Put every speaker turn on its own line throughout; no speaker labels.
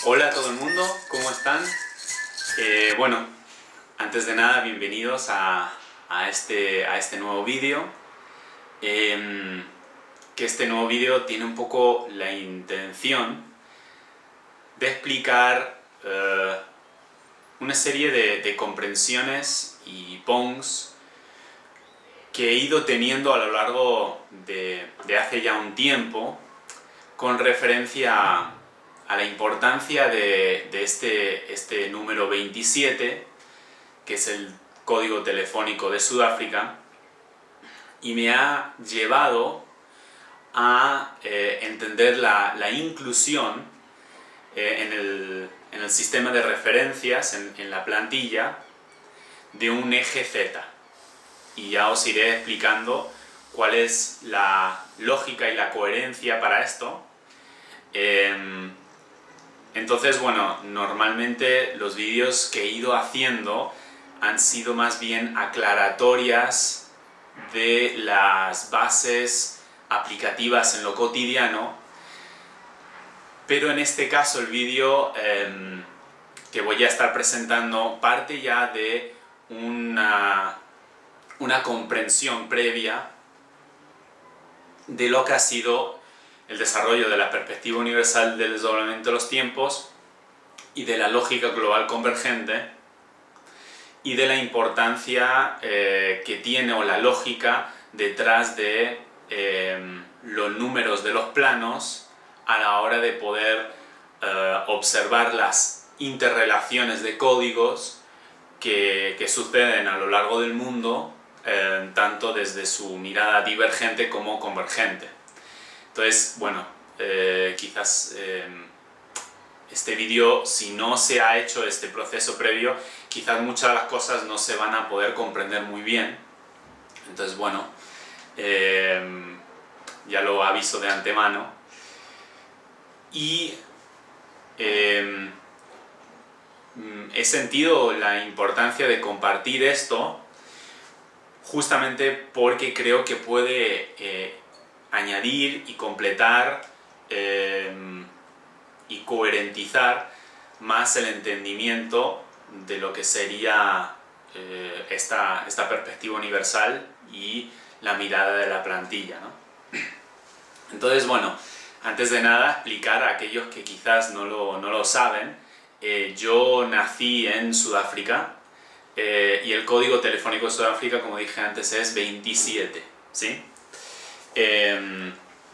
Hola a todo el mundo, ¿cómo están? Bueno, antes de nada, bienvenidos a este nuevo vídeo. Que este nuevo vídeo tiene un poco la intención de explicar una serie de comprensiones y pongs que he ido teniendo a lo largo de hace ya un tiempo con referencia a la importancia de este número 27, que es el código telefónico de Sudáfrica, y me ha llevado a entender la inclusión en el sistema de referencias, en la plantilla, de un eje Z. Y ya os iré explicando cuál es la lógica y la coherencia para esto. Entonces, bueno, normalmente los vídeos que he ido haciendo han sido más bien aclaratorias de las bases aplicativas en lo cotidiano, pero en este caso el vídeo que voy a estar presentando parte ya de una comprensión previa de lo que ha sido el desarrollo de la perspectiva universal del desdoblamiento de los tiempos y de la lógica global convergente y de la importancia que tiene, o la lógica detrás de los números de los planos a la hora de poder observar las interrelaciones de códigos que suceden a lo largo del mundo, tanto desde su mirada divergente como convergente. Entonces, bueno, quizás este vídeo, si no se ha hecho este proceso previo, quizás muchas de las cosas no se van a poder comprender muy bien. Entonces, bueno, ya lo aviso de antemano. Y he sentido la importancia de compartir esto justamente porque creo que puede añadir y completar y coherentizar más el entendimiento de lo que sería esta perspectiva universal y la mirada de la plantilla, ¿no? Entonces, bueno, antes de nada explicar a aquellos que quizás no lo saben, yo nací en Sudáfrica y el código telefónico de Sudáfrica, como dije antes, es 27, ¿sí?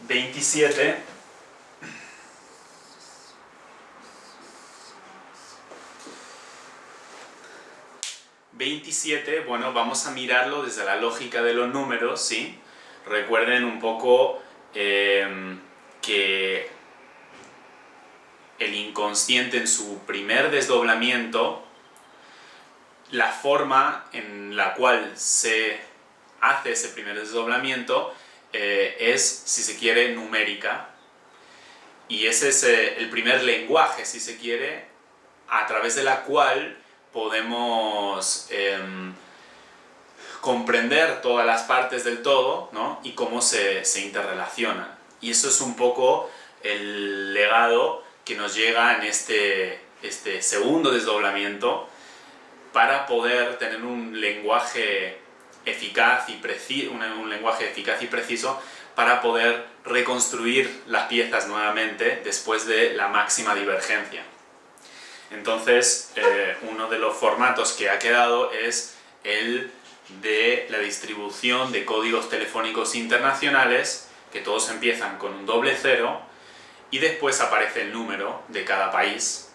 27 27, bueno, vamos a mirarlo desde la lógica de los números, ¿sí? Recuerden un poco que el inconsciente en su primer desdoblamiento, la forma en la cual se hace ese primer desdoblamiento es, si se quiere, numérica, y ese es el primer lenguaje, si se quiere, a través de la cual podemos comprender todas las partes del todo, ¿no? Y cómo se interrelacionan. Y eso es un poco el legado que nos llega en este segundo desdoblamiento, para poder tener un lenguaje eficaz y preciso, un lenguaje eficaz y preciso para poder reconstruir las piezas nuevamente después de la máxima divergencia. Entonces, uno de los formatos que ha quedado es el de la distribución de códigos telefónicos internacionales, que todos empiezan con un doble cero y después aparece el número de cada país,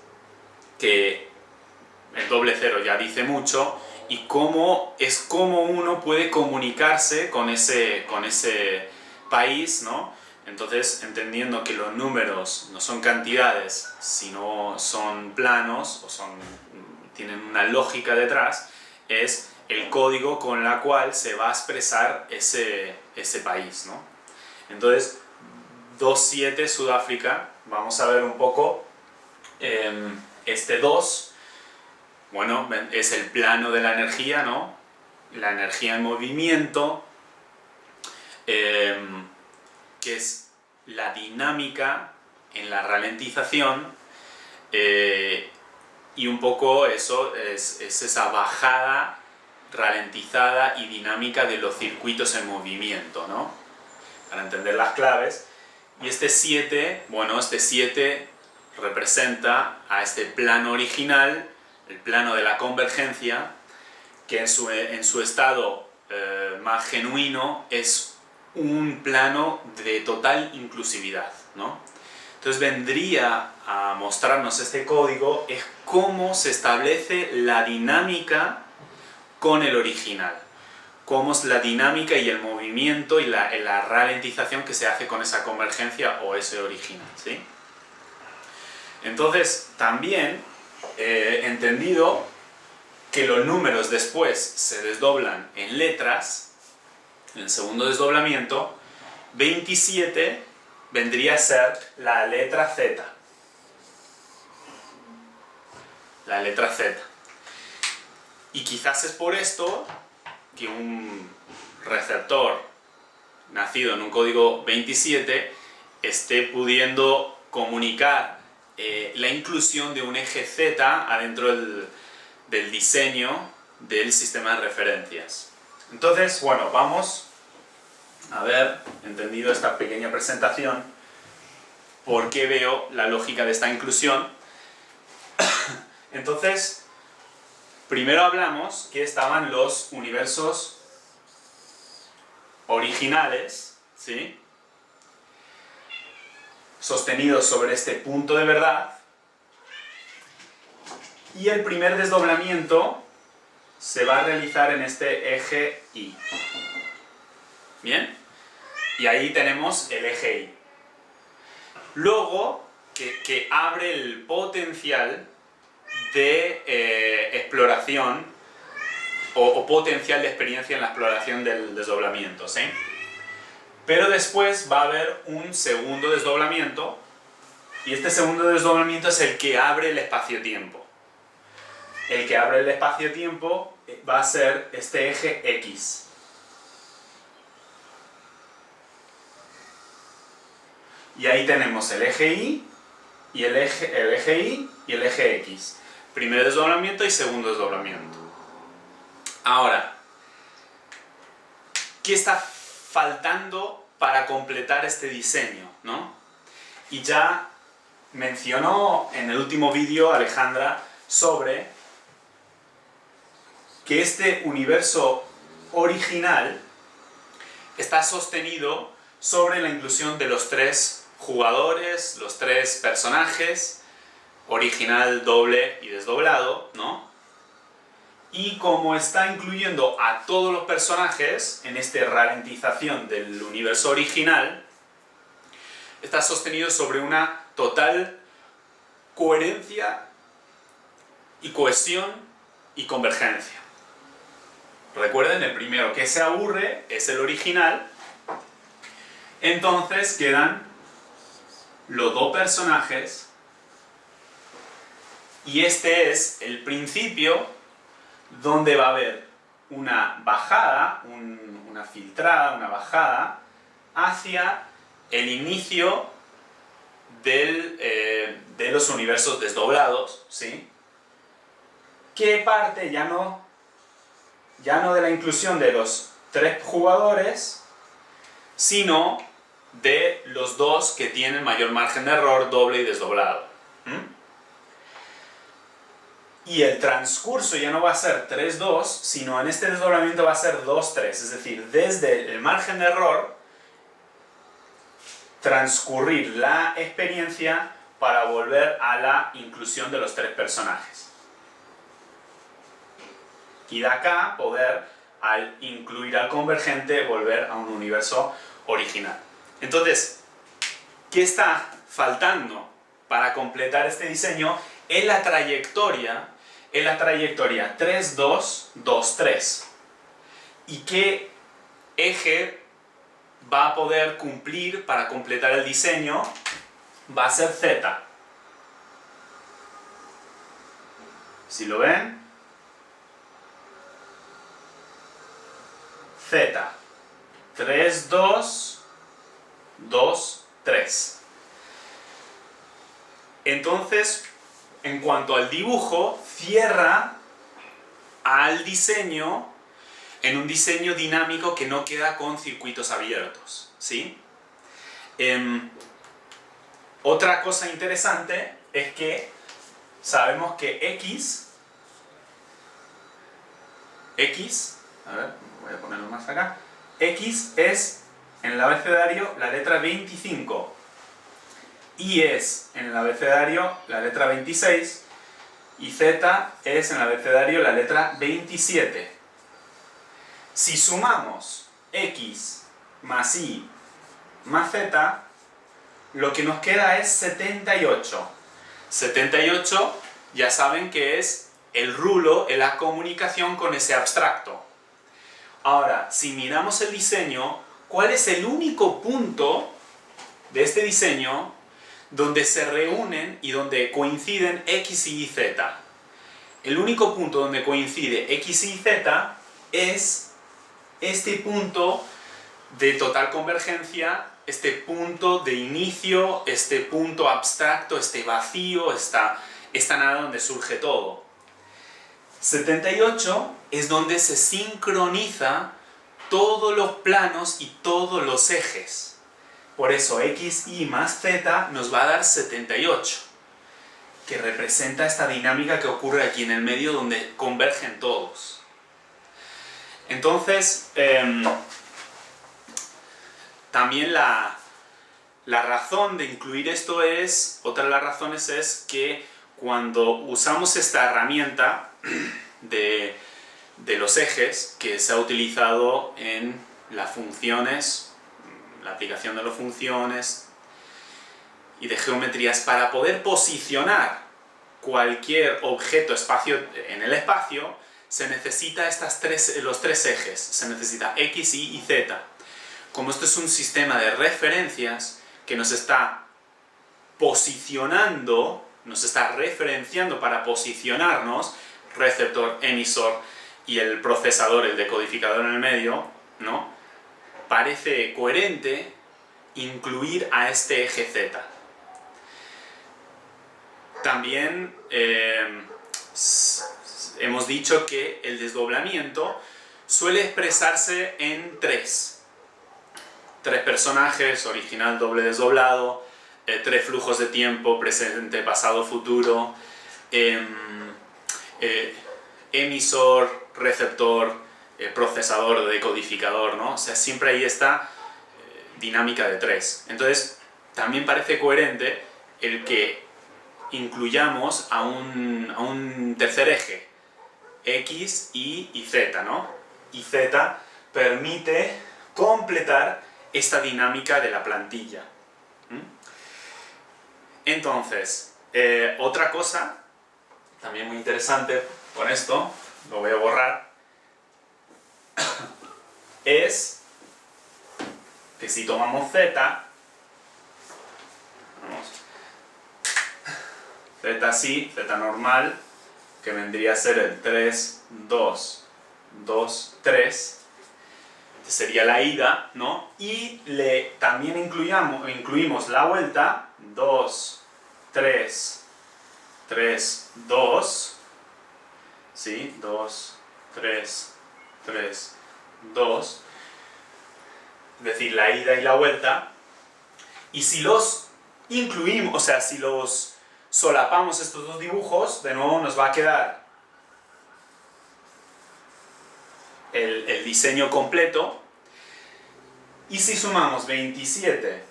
que el doble cero ya dice mucho, y cómo uno puede comunicarse con ese país, ¿no? Entonces, entendiendo que los números no son cantidades, sino son planos, tienen una lógica detrás, es el código con la cual se va a expresar ese país, ¿no? Entonces, 27 Sudáfrica, vamos a ver un poco este 2. Bueno, es el plano de la energía, ¿no? La energía en movimiento, que es la dinámica en la ralentización, y un poco eso es esa bajada ralentizada y dinámica de los circuitos en movimiento, ¿no? Para entender las claves. Y este 7, bueno, este 7 representa a este plano original, el plano de la convergencia, que en su estado más genuino es un plano de total inclusividad, ¿no? Entonces vendría a mostrarnos este código es cómo se establece la dinámica con el original, cómo es la dinámica y el movimiento y la ralentización que se hace con esa convergencia o ese original, ¿sí? Entonces, también he entendido que los números después se desdoblan en letras, en el segundo desdoblamiento, 27 vendría a ser la letra Z. La letra Z. Y quizás es por esto que un receptor nacido en un código 27 esté pudiendo comunicar la inclusión de un eje Z adentro del diseño del sistema de referencias. Entonces, bueno, vamos a ver, entendido esta pequeña presentación, por qué veo la lógica de esta inclusión. Entonces, primero hablamos que estaban los universos originales, ¿sí?, sostenidos sobre este punto de verdad, y el primer desdoblamiento se va a realizar en este eje Y. ¿Bien? Y ahí tenemos el eje Y. Luego, que abre el potencial de exploración o potencial de experiencia en la exploración del desdoblamiento, ¿sí? Pero después va a haber un segundo desdoblamiento, y este segundo desdoblamiento es el que abre el espacio-tiempo. El que abre el espacio-tiempo va a ser este eje X. Y ahí tenemos el eje Y y el eje Y y el eje X. Primer desdoblamiento y segundo desdoblamiento. Ahora, ¿qué está faltando para completar este diseño, ¿no? Y ya mencionó en el último vídeo Alejandra sobre que este universo original está sostenido sobre la inclusión de los 3 jugadores, los 3 personajes, original, doble y desdoblado, ¿no? Y como está incluyendo a todos los personajes en esta ralentización del universo original, está sostenido sobre una total coherencia y cohesión y convergencia. Recuerden, el primero que se aburre es el original. Entonces quedan los 2 personajes y este es el principio donde va a haber una bajada, una filtrada, una bajada hacia el inicio de los universos desdoblados, ¿sí? Que parte ya no de la inclusión de los 3 jugadores, sino de los 2 que tienen mayor margen de error, doble y desdoblado. Y el transcurso ya no va a ser 3-2, sino en este desdoblamiento va a ser 2-3, es decir, desde el margen de error, transcurrir la experiencia para volver a la inclusión de los 3 personajes. Y de acá poder, al incluir al convergente, volver a un universo original. Entonces, ¿qué está faltando para completar este diseño? En la trayectoria 3-2-2-3. ¿Y qué eje va a poder cumplir para completar el diseño? Va a ser Z. ¿Sí lo ven? Z. 3-2-2-3. Entonces, en cuanto al dibujo, cierra al diseño en un diseño dinámico que no queda con circuitos abiertos, ¿sí? Otra cosa interesante es que sabemos que X, a ver, voy a ponerlo más acá, X es en el abecedario la letra 25, Y es en el abecedario la letra 26 y Z es en el abecedario la letra 27. Si sumamos X más Y más Z, lo que nos queda es 78. 78 ya saben que es el rulo en la comunicación con ese abstracto. Ahora, si miramos el diseño, ¿cuál es el único punto de este diseño donde se reúnen y donde coinciden X, Y y Z? El único punto donde coincide X, Y y Z es este punto de total convergencia, este punto de inicio, este punto abstracto, este vacío, esta nada donde surge todo. 78 es donde se sincroniza todos los planos y todos los ejes. Por eso X, Y más Z nos va a dar 78, que representa esta dinámica que ocurre aquí en el medio donde convergen todos. Entonces, también la razón de incluir esto es, otra de las razones es que cuando usamos esta herramienta de los ejes que se ha utilizado en las funciones, la aplicación de las funciones y de geometrías para poder posicionar cualquier objeto en el espacio, se necesita los tres ejes, se necesita X, Y y Z. Como esto es un sistema de referencias que nos está posicionando, nos está referenciando para posicionarnos, receptor, emisor y el procesador, el decodificador en el medio, ¿no? Parece coherente incluir a este eje Z. También hemos dicho que el desdoblamiento suele expresarse en tres personajes, original, doble, desdoblado, tres flujos de tiempo, presente, pasado, futuro, emisor, receptor, procesador, decodificador, ¿no? O sea, siempre hay esta dinámica de tres. Entonces, también parece coherente el que incluyamos a un tercer eje, X, Y y Z, ¿no? Y Z permite completar esta dinámica de la plantilla. Entonces, otra cosa también muy interesante con esto, lo voy a borrar, es que si tomamos Z, Z así, Z normal, que vendría a ser el 3, 2, 2, 3, sería la ida, ¿no? Y también incluimos la vuelta, 2, 3, 3, 2, ¿sí? 2, 3, 3, 2, es decir, la ida y la vuelta. Y si los incluimos, o sea, si los solapamos estos dos dibujos, de nuevo nos va a quedar el diseño completo. Y si sumamos 27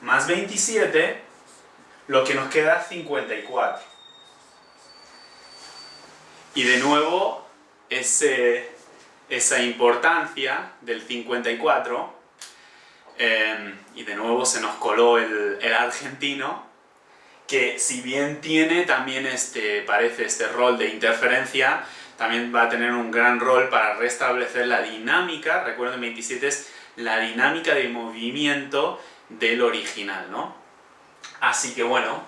más 27, lo que nos queda es 54. Y de nuevo, esa importancia del 54, y de nuevo se nos coló el argentino, que si bien tiene también parece este rol de interferencia, también va a tener un gran rol para restablecer la dinámica. Recuerden, 27 es la dinámica de movimiento del original, ¿no? Así que bueno,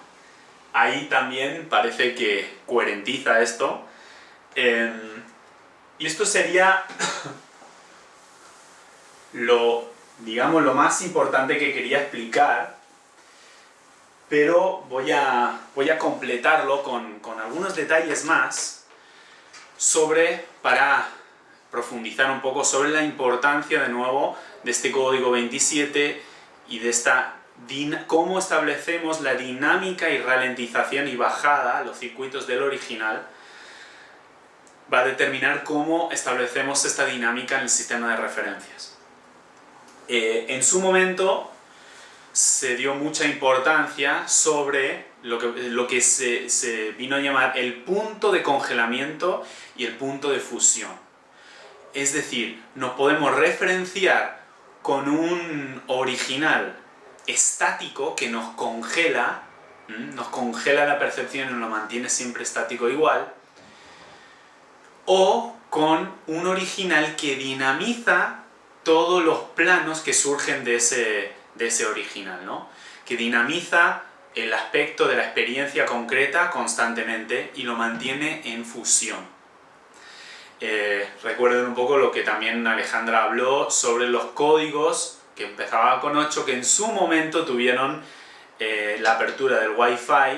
ahí también parece que coherentiza esto. Y esto sería digamos, lo más importante que quería explicar pero voy a completarlo con algunos detalles más para profundizar un poco sobre la importancia, de nuevo, de este código 27 y de cómo establecemos la dinámica y ralentización y bajada, los circuitos del original, va a determinar cómo establecemos esta dinámica en el sistema de referencias. En su momento se dio mucha importancia sobre lo que se vino a llamar el punto de congelamiento y el punto de fusión. Es decir, nos podemos referenciar con un original estático que nos congela la percepción y nos lo mantiene siempre estático igual, o con un original que dinamiza todos los planos que surgen de ese original, ¿no? Que dinamiza el aspecto de la experiencia concreta constantemente y lo mantiene en fusión. Recuerden un poco lo que también Alejandra habló sobre los códigos que empezaba con 8, que en su momento tuvieron la apertura del Wi-Fi,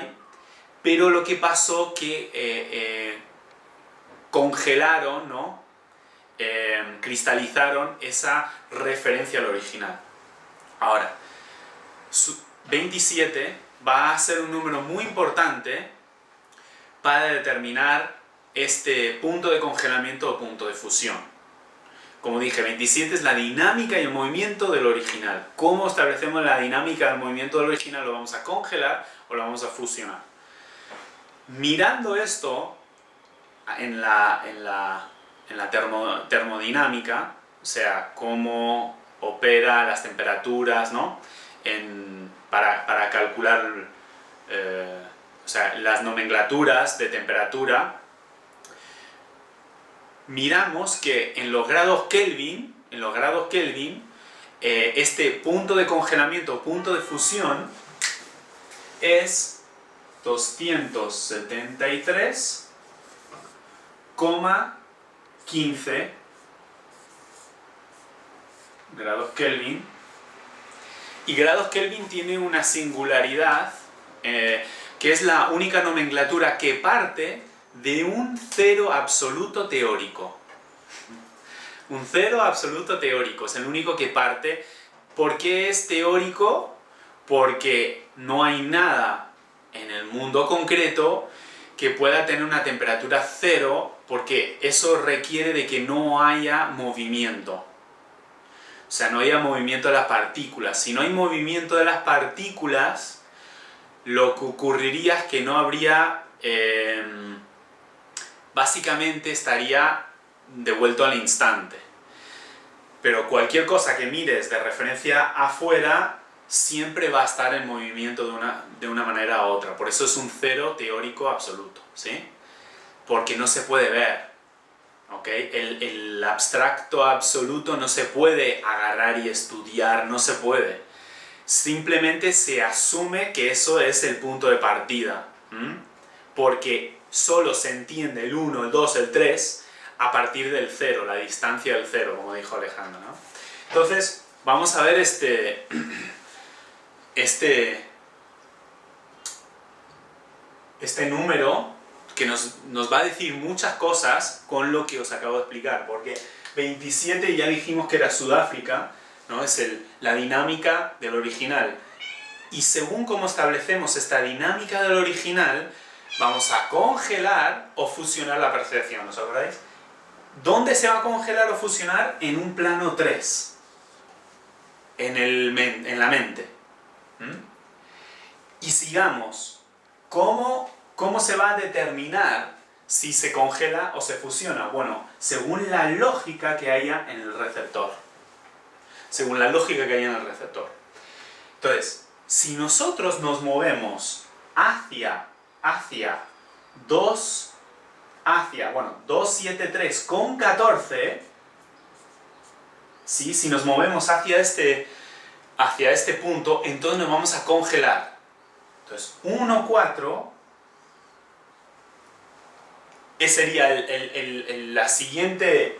pero lo que pasó que congelaron, ¿no? Cristalizaron esa referencia al original. Ahora, 27 va a ser un número muy importante para determinar este punto de congelamiento o punto de fusión. Como dije, 27 es la dinámica y el movimiento del original. ¿Cómo establecemos la dinámica del movimiento del original? ¿Lo vamos a congelar o lo vamos a fusionar? Mirando esto en la termodinámica, o sea, cómo opera las temperaturas, ¿no? Para calcular o sea, las nomenclaturas de temperatura, miramos que en los grados Kelvin, este punto de congelamiento o punto de fusión es 273,15 grados Kelvin. Y grados Kelvin tiene una singularidad, que es la única nomenclatura que parte de un cero absoluto teórico. Un cero absoluto teórico, es el único que parte. ¿Por qué es teórico? Porque no hay nada en el mundo concreto que pueda tener una temperatura cero, porque eso requiere de que no haya movimiento. O sea, no haya movimiento de las partículas. Si no hay movimiento de las partículas, lo que ocurriría es que no habría... básicamente estaría devuelto al instante. Pero cualquier cosa que mires de referencia afuera siempre va a estar en movimiento de una manera u otra. Por eso es un cero teórico absoluto, ¿sí? Porque no se puede ver, ¿ok? El abstracto absoluto no se puede agarrar y estudiar, no se puede. Simplemente se asume que eso es el punto de partida, porque solo se entiende el 1, el 2, el 3 a partir del 0, la distancia del 0, como dijo Alejandro, ¿no? Entonces, vamos a ver este número que nos va a decir muchas cosas con lo que os acabo de explicar, porque 27 ya dijimos que era Sudáfrica, ¿no? Es la dinámica del original. Y según cómo establecemos esta dinámica del original, vamos a congelar o fusionar la percepción, ¿os acordáis? ¿Dónde se va a congelar o fusionar? En un plano 3, en la mente. Y sigamos, ¿cómo se va a determinar si se congela o se fusiona? Bueno, según la lógica que haya en el receptor. Según la lógica que haya en el receptor. Entonces, si nosotros nos movemos hacia 273,14, ¿sí? Si nos movemos hacia este punto, entonces nos vamos a congelar. Entonces, 1,4 sería el siguiente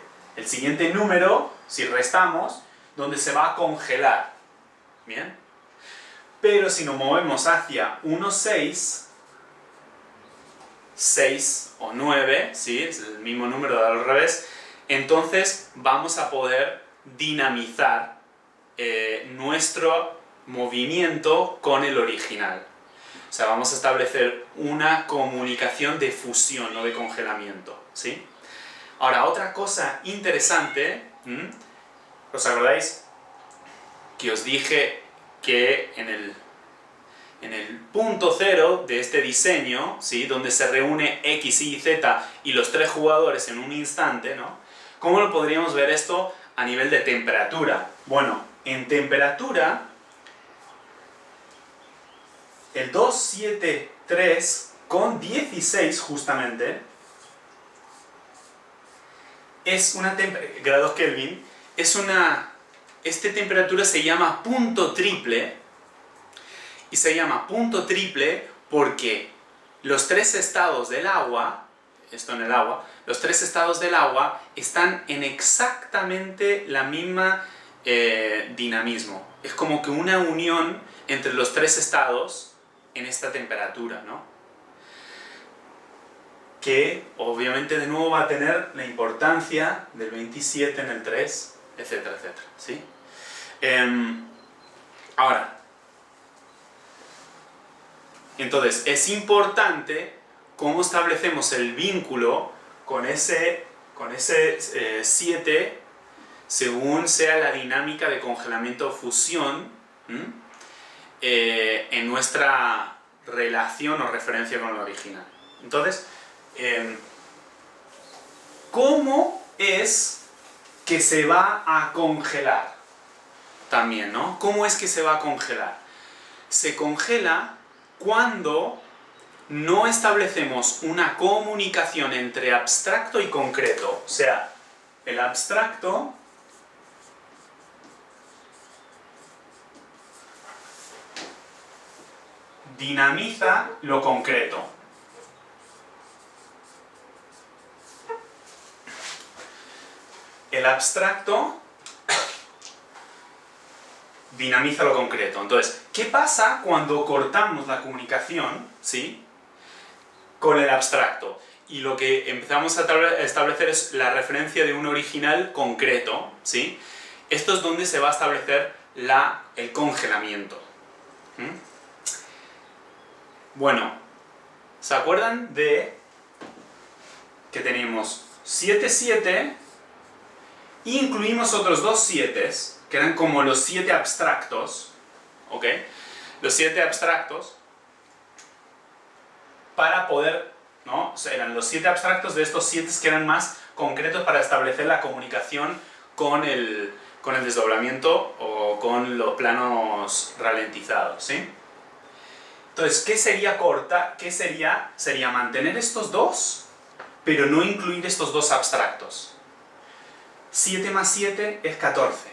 número, si restamos, donde se va a congelar. ¿Bien? Pero si nos movemos hacia 1,6, 6 o 9, ¿sí? Es el mismo número al revés, entonces vamos a poder dinamizar nuestro movimiento con el original. O sea, vamos a establecer una comunicación de fusión, no de congelamiento, ¿sí? Ahora, otra cosa interesante, ¿os acordáis? Que os dije que en el punto cero de este diseño, ¿sí? Donde se reúne X, Y, Z y los tres jugadores en un instante, ¿no? ¿Cómo lo podríamos ver esto a nivel de temperatura? Bueno, en temperatura, el 273 con 16 justamente es una grados Kelvin, esta temperatura se llama punto triple, y se llama punto triple porque los tres estados del agua, esto en el agua, los tres estados del agua están en exactamente la misma dinamismo. Es como que una unión entre los tres estados en esta temperatura, ¿no? Que obviamente de nuevo va a tener la importancia del 27 en el 3, etcétera, etcétera, ¿sí? Ahora, entonces es importante cómo establecemos el vínculo con ese 7 según sea la dinámica de congelamiento o fusión en nuestra relación o referencia con el original. Entonces, ¿cómo es que se va a congelar? También, ¿no? ¿Cómo es que se va a congelar? Se congela cuando no establecemos una comunicación entre abstracto y concreto. O sea, el abstracto dinamiza lo concreto. El abstracto dinamiza lo concreto. Entonces, ¿qué pasa cuando cortamos la comunicación, ¿sí?, con el abstracto? Y lo que empezamos a establecer es la referencia de un original concreto, ¿sí? Esto es donde se va a establecer el congelamiento. Bueno, ¿se acuerdan de que tenemos 7, 7, y incluimos otros dos 7, que eran como los 7 abstractos, ¿ok? Los 7 abstractos, para poder, ¿no? O sea, eran los 7 abstractos de estos 7 que eran más concretos para establecer la comunicación con el desdoblamiento o con los planos ralentizados, ¿sí? Entonces, ¿qué sería corta? ¿Qué sería? Sería mantener estos dos, pero no incluir estos dos abstractos. 7 más 7 es 14.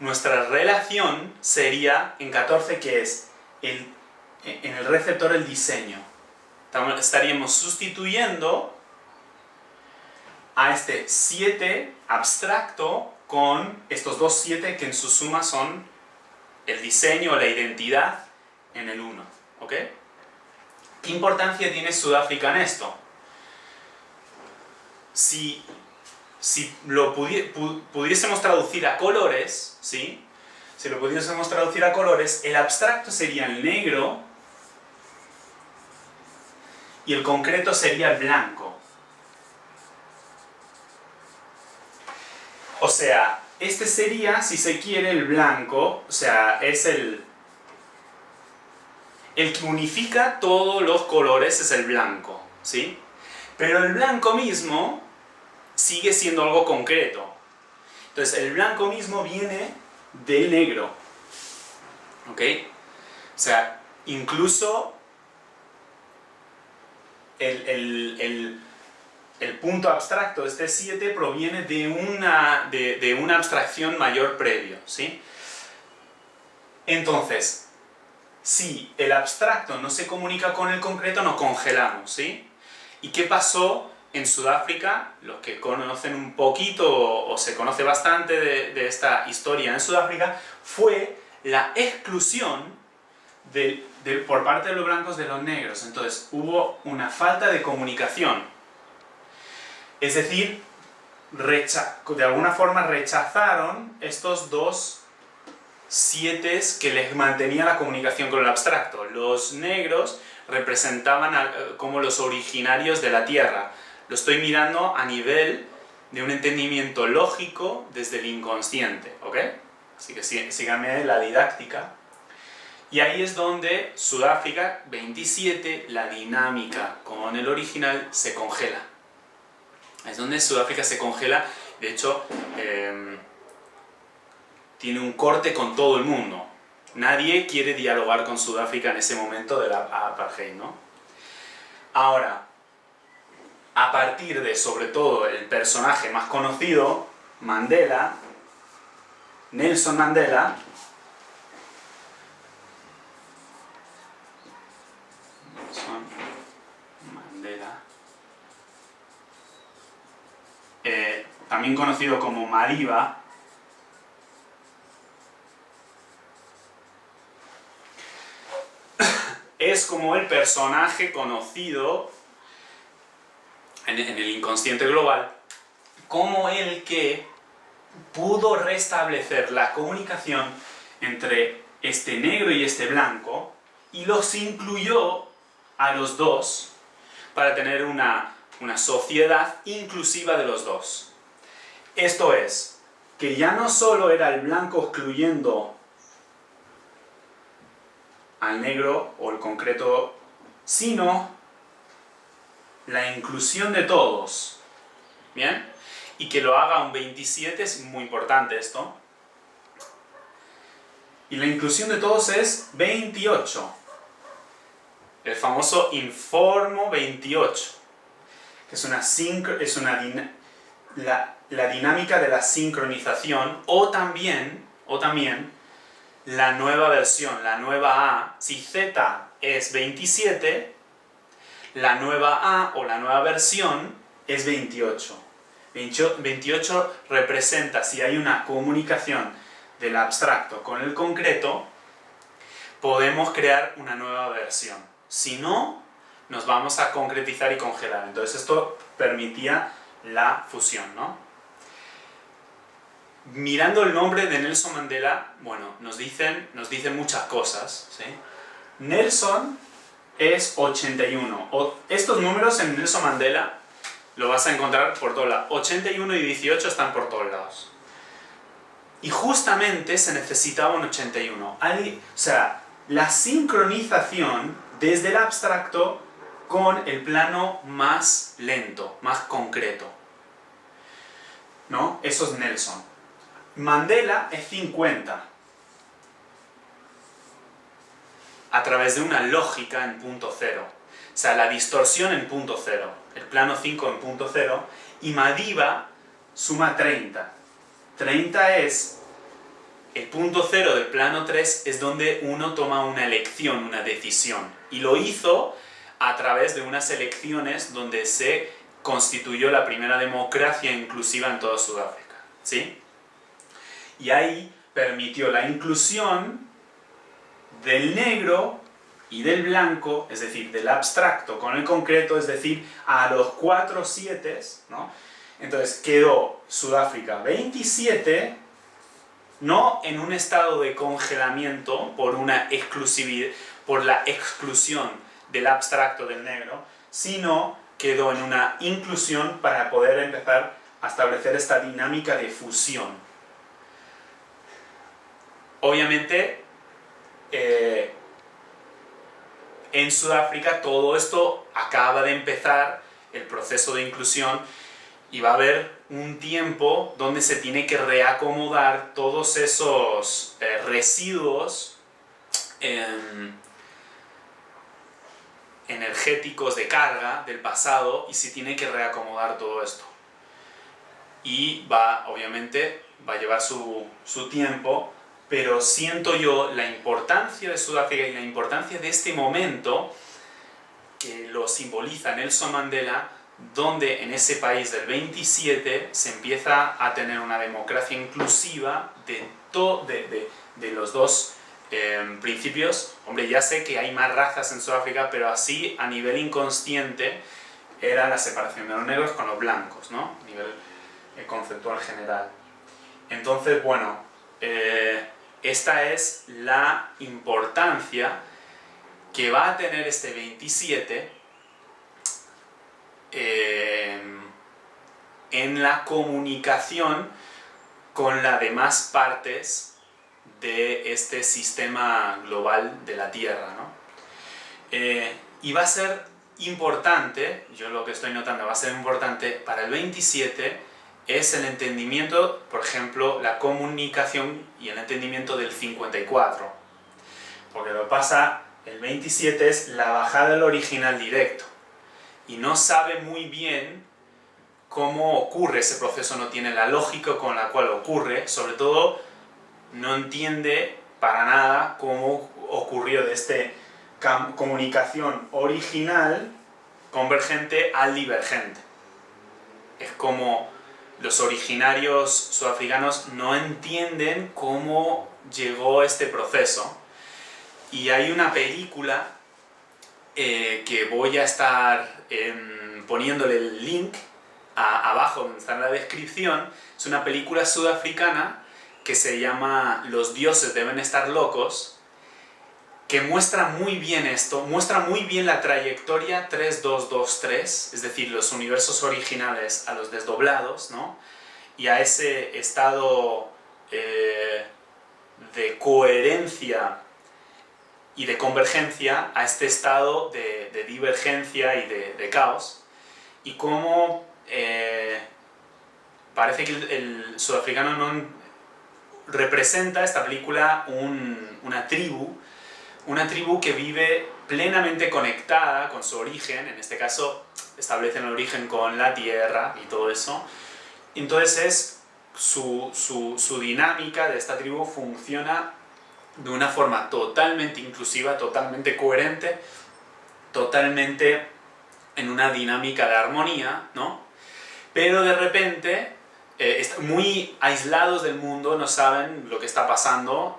Nuestra relación sería en 14, que es en el receptor el diseño. Estaríamos sustituyendo a este 7 abstracto con estos dos 7 que en su suma son el diseño o la identidad en el 1. ¿Ok? ¿Qué importancia tiene Sudáfrica en esto? Si lo pudiésemos traducir a colores, ¿sí? Si lo pudiésemos traducir a colores, el abstracto sería el negro y el concreto sería el blanco. O sea, este sería, si se quiere, el blanco, o sea, es el que unifica todos los colores, es el blanco, ¿sí? Pero el blanco mismo sigue siendo algo concreto. Entonces, el blanco mismo viene del negro, ¿ok? O sea, incluso el punto abstracto de este 7 proviene de una abstracción mayor previo, ¿sí? Entonces, si el abstracto no se comunica con el concreto, nos congelamos, ¿sí? ¿Y qué pasó en Sudáfrica? Los que conocen un poquito o se conoce bastante de esta historia en Sudáfrica, fue la exclusión por parte de los blancos de los negros. Entonces hubo una falta de comunicación. Es decir, de alguna forma rechazaron estos dos sietes que les mantenían la comunicación con el abstracto. Los negros representaban como los originarios de la Tierra. Lo estoy mirando a nivel de un entendimiento lógico desde el inconsciente, ¿ok? Así que síganme la didáctica. Y ahí es donde Sudáfrica 27, la dinámica con el original se congela. Es donde Sudáfrica se congela. De hecho, tiene un corte con todo el mundo. Nadie quiere dialogar con Sudáfrica en ese momento de la apartheid, ¿no? Ahora, a partir de, sobre todo, el personaje más conocido, Mandela, Nelson Mandela, también conocido como Madiba, es como el personaje conocido en el inconsciente global como el que pudo restablecer la comunicación entre este negro y este blanco y los incluyó a los dos para tener una sociedad inclusiva de los dos. Esto es, que ya no solo era el blanco excluyendo al negro o el concreto, sino la inclusión de todos. ¿Bien? Y que lo haga un 27 es muy importante esto. Y la inclusión de todos es 28. El famoso Informo 28. Que es la dinámica de la sincronización o también la nueva versión, la nueva A. Si Z es 27, la nueva A o la nueva versión es 28. 28 representa si hay una comunicación del abstracto con el concreto, podemos crear una nueva versión. Si no, nos vamos a concretizar y congelar. Entonces esto permitía la fusión, ¿no? Mirando el nombre de Nelson Mandela, bueno, nos dicen muchas cosas, ¿sí? Nelson es 81. Estos números en Nelson Mandela lo vas a encontrar por todos lados. 81 y 18 están por todos lados. Y justamente se necesitaba un 81. O sea, la sincronización desde el abstracto con el plano más lento, más concreto. ¿No? Eso es Nelson. Mandela es 50. A través de una lógica en punto cero. O sea, la distorsión en punto cero. El plano 5 en punto cero. Y Madiba suma 30. 30 es el punto cero del plano 3, es donde uno toma una elección, una decisión. Y lo hizo a través de unas elecciones donde se constituyó la primera democracia inclusiva en toda Sudáfrica. ¿Sí? Y ahí permitió la inclusión del negro y del blanco, es decir, del abstracto con el concreto, es decir, a los 4 sietes, ¿no? Entonces quedó Sudáfrica 27, no en un estado de congelamiento por una exclusividad, por la exclusión del abstracto del negro, sino quedó en una inclusión para poder empezar a establecer esta dinámica de fusión. Obviamente, en Sudáfrica todo esto acaba de empezar el proceso de inclusión y va a haber un tiempo donde se tiene que reacomodar todos esos residuos energéticos de carga del pasado y se tiene que reacomodar todo esto. Y obviamente va a llevar su tiempo, pero siento yo la importancia de Sudáfrica y la importancia de este momento que lo simboliza Nelson Mandela donde en ese país del 27 se empieza a tener una democracia inclusiva de los dos principios. Hombre, ya sé que hay más razas en Sudáfrica, pero así a nivel inconsciente era la separación de los negros con los blancos, ¿no? A nivel conceptual general. Entonces, bueno, esta es la importancia que va a tener este 27 en la comunicación con las demás partes de este sistema global de la Tierra, ¿no? Y va a ser importante, yo lo que estoy notando, va a ser importante para el 27 es el entendimiento, por ejemplo, la comunicación y el entendimiento del 54. Porque lo que pasa, el 27 es la bajada del original directo. Y no sabe muy bien cómo ocurre ese proceso, no tiene la lógica con la cual ocurre, sobre todo no entiende para nada cómo ocurrió de esta comunicación original convergente al divergente. Es como los originarios sudafricanos no entienden cómo llegó este proceso. Y hay una película que voy a estar poniéndole el link abajo donde está en la descripción. Es una película sudafricana que se llama Los dioses deben estar locos, que muestra muy bien esto, muestra muy bien la trayectoria 3-2-2-3, es decir, los universos originales a los desdoblados, ¿no? Y a ese estado de coherencia y de convergencia, a este estado de divergencia y de caos, y cómo parece que el sudafricano no representa esta película una tribu que vive plenamente conectada con su origen, en este caso establecen el origen con la tierra y todo eso. Entonces su dinámica de esta tribu funciona de una forma totalmente inclusiva, totalmente coherente, totalmente en una dinámica de armonía, ¿no? Pero de repente están muy aislados del mundo, no saben lo que está pasando,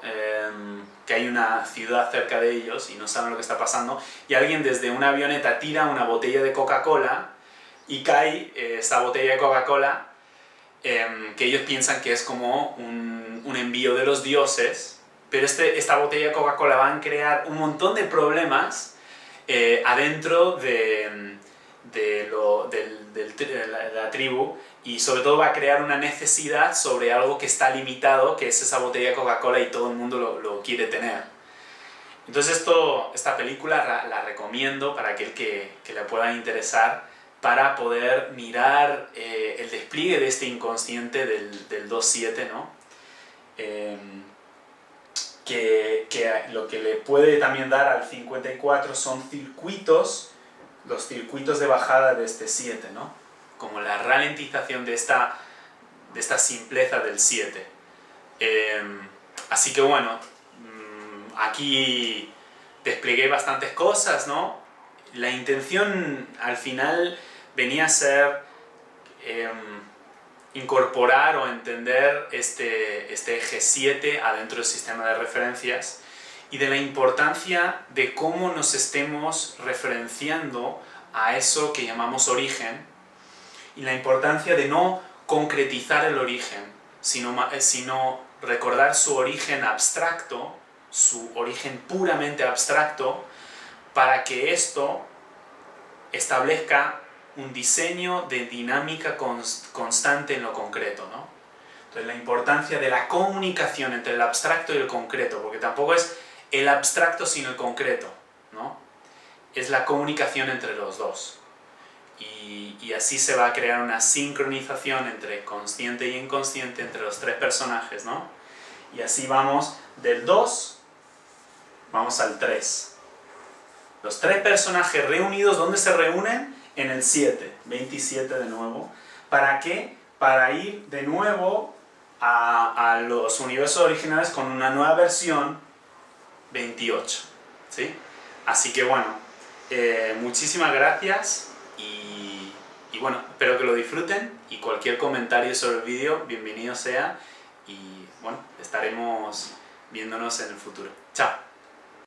que hay una ciudad cerca de ellos y no saben lo que está pasando, y alguien desde una avioneta tira una botella de Coca-Cola y cae esa botella de Coca-Cola, que ellos piensan que es como un envío de los dioses, pero esta botella de Coca-Cola va a crear un montón de problemas adentro de la tribu, y sobre todo va a crear una necesidad sobre algo que está limitado, que es esa botella de Coca-Cola, y todo el mundo lo quiere tener. Entonces esta película la recomiendo para aquel que le pueda interesar, para poder mirar el despliegue de este inconsciente del 2-7, ¿no? Que lo que le puede también dar al 54 son circuitos, los circuitos de bajada de este 7, ¿no? Como la ralentización de esta simpleza del 7. Así que bueno, aquí desplegué bastantes cosas, ¿no? La intención al final venía a ser incorporar o entender este eje 7 adentro del sistema de referencias, y de la importancia de cómo nos estemos referenciando a eso que llamamos origen, y la importancia de no concretizar el origen, sino recordar su origen abstracto, su origen puramente abstracto, para que esto establezca un diseño de dinámica constante en lo concreto, ¿no? Entonces la importancia de la comunicación entre el abstracto y el concreto, porque tampoco es el abstracto sin el concreto, ¿no? Es la comunicación entre los dos. Y así se va a crear una sincronización entre consciente y inconsciente entre los tres personajes, ¿no? Y así vamos del 2, vamos al 3. Los tres personajes reunidos, ¿dónde se reúnen? En el 7, 27 de nuevo. ¿Para qué? Para ir de nuevo a los universos originales con una nueva versión 28, ¿sí? Así que bueno, muchísimas gracias, y Y bueno, espero que lo disfruten y cualquier comentario sobre el vídeo, bienvenido sea. Y bueno, estaremos viéndonos en el futuro. ¡Chao!